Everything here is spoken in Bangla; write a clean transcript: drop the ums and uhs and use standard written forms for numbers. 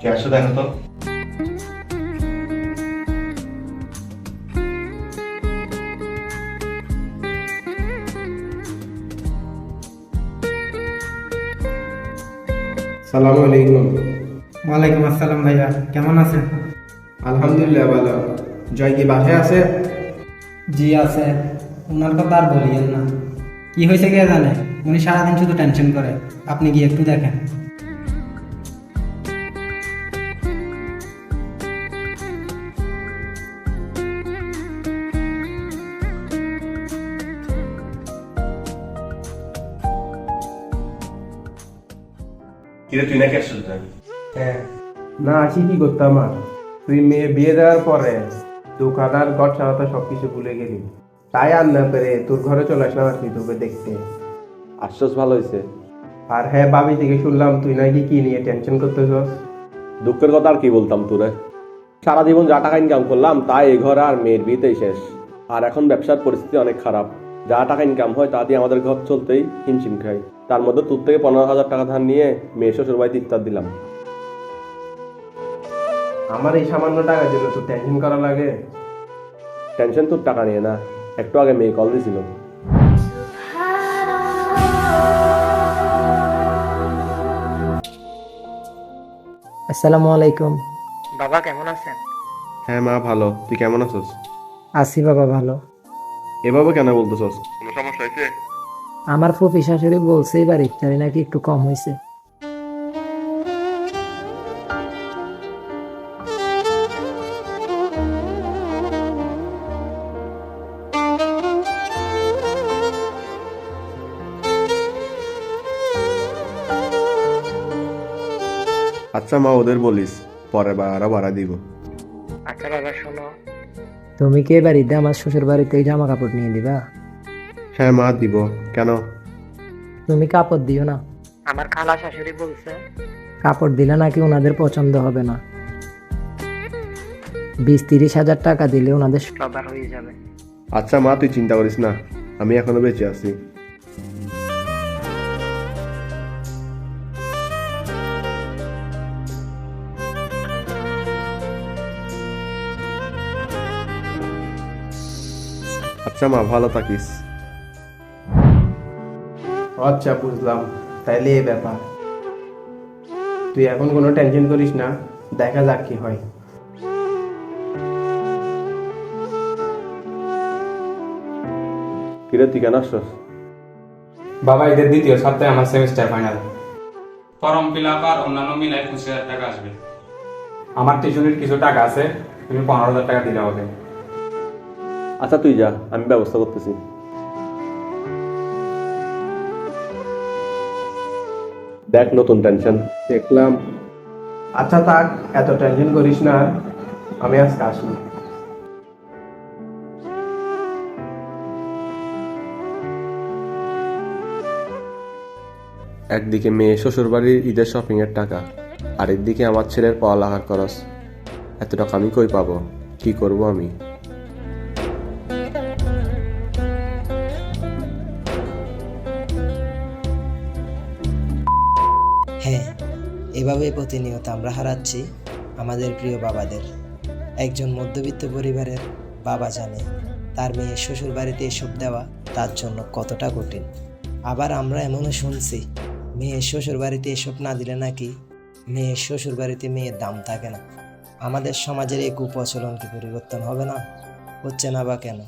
কে আসছে দেখো তো। সালামু আলাইকুম। ওয়ালাইকুম আসসালাম ভাইয়া, কেমন আছেন? আলহামদুলিল্লাহ ভালো। জয় কি বাসায় আছে? জি আছে। ওনার কথা আর বলিয়েন না। কি হয়েছে কে জানে, উনি সারাদিন শুধু টেনশন করে। আপনি গিয়ে একটু দেখেন। কিরে তুই নাকি আসছিস না? হ্যাঁ, না আসি কি করতাম আর? তুই মেয়ে বিয়ে দেওয়ার পরে দোকানার ঘর ছাড়াতে সবকিছু ভুলে গেলি, তাই আর না পেরে তোর ঘরে চলে আসলাম আর কি তোকে দেখতে। আশ্বাস ভালো হয়েছে। আর হ্যাঁ, বাবি থেকে শুনলাম তুই নাকি কি নিয়ে টেনশন করতেছস। দুঃখের কথা আর কি বলতাম তোরে, সারা জীবন যা টাকা ইনকাম করলাম তাই এই ঘর আর মেয়ের বিয়েতেই শেষ। আর এখন ব্যবসার পরিস্থিতি অনেক খারাপ, যা টাকা ইনকাম হয় তা দিয়ে আমাদের ঘর চলতেই হিমশিম খাই। তার মধ্যে তোর থেকে 15,000 টাকা ধার নিয়ে মেয়ে শ্বশুর বাড়িতে ইফতার দিলাম। আমার এই সামান্য টাকার জন্য তোর টেনশন করা লাগে? টেনশন তোর টাকা নিয়ে না, একটু আগে মেয়ে কল দিছিল। আসসালামু আলাইকুম। বাবা কেমন আছেন? হ্যাঁ মা ভালো, তুই কেমন আছিস? আছি বাবা, ভালো। এভাবে কেন বলতেছস? কোনো সমস্যা হয়েছে? আমার ফুফি শাশুড়ি বলছে এবার ইফতারি নাকি একটু কম হয়েছে। আচ্ছা মা, ওদের বলিস পরে বা আরো ভাড়া দিব। আচ্ছা বাবা শোনো, তুমি কি এবার ঈদে আমার শ্বশুর বাড়িতে জামা কাপড় নিয়ে দিবা? হ্যাঁ মা দিব। কেন? তুমি কাপড় দিও না। আমার খালা শাশুড়ি বলছে কাপড় দিলে নাকি ওনাদের পছন্দ হবে না। 20-30 হাজার টাকা দিলে ওনাদের সবার হয়ে যাবে। আচ্ছা মা, তুই চিন্তা করিস না, আমি এখনো বেঁচে আছি। আচ্ছা মা, ভালো থাকিস। আচ্ছা বুঝলাম, তাইলে এই ব্যাপার। তুই এখন কোনো টেনশন করিস না, দেখা যাক কি হয়। কিরে তুই কেন আসছস? বাবা, ঈদের দ্বিতীয় সপ্তাহে আমার semester final. Form fill up আর অন্যান্য মিলাই 25,000 টাকা আসবে। আমার টিউশনির কিছু টাকা আছে, তুমি 15,000 টাকা দিলে হবে। আচ্ছা তুই যা, আমি ব্যবস্থা করতেছি। দেখ নতুন টেনশন। দেখলাম। আচ্ছা থাক, এত টেনশন করিস না, আমি আজকে আসি। একদিকে মেয়ে শ্বশুর বাড়ির ঈদের শপিং এর টাকা, আর একদিকে আমার ছেলের পড়ালেখার খরচ। এত টাকা আমি কই পাবো? কি করব আমি? হ্যাঁ, এভাবেই প্রতিনিয়ত আমরা হারাচ্ছি আমাদের প্রিয় বাবাদের। একজন মধ্যবিত্ত পরিবারের বাবা জানে তার মেয়ের শ্বশুর বাড়িতে এসব দেওয়া তার জন্য কতটা কঠিন। আবার আমরা এমনও শুনছি মেয়ের শ্বশুর বাড়িতে এসব না দিলে নাকি মেয়ের শ্বশুর বাড়িতে মেয়ের দাম থাকে না। আমাদের সমাজের এই কুপ্রচলন কি পরিবর্তন হবে না? হচ্ছে না বা কেন?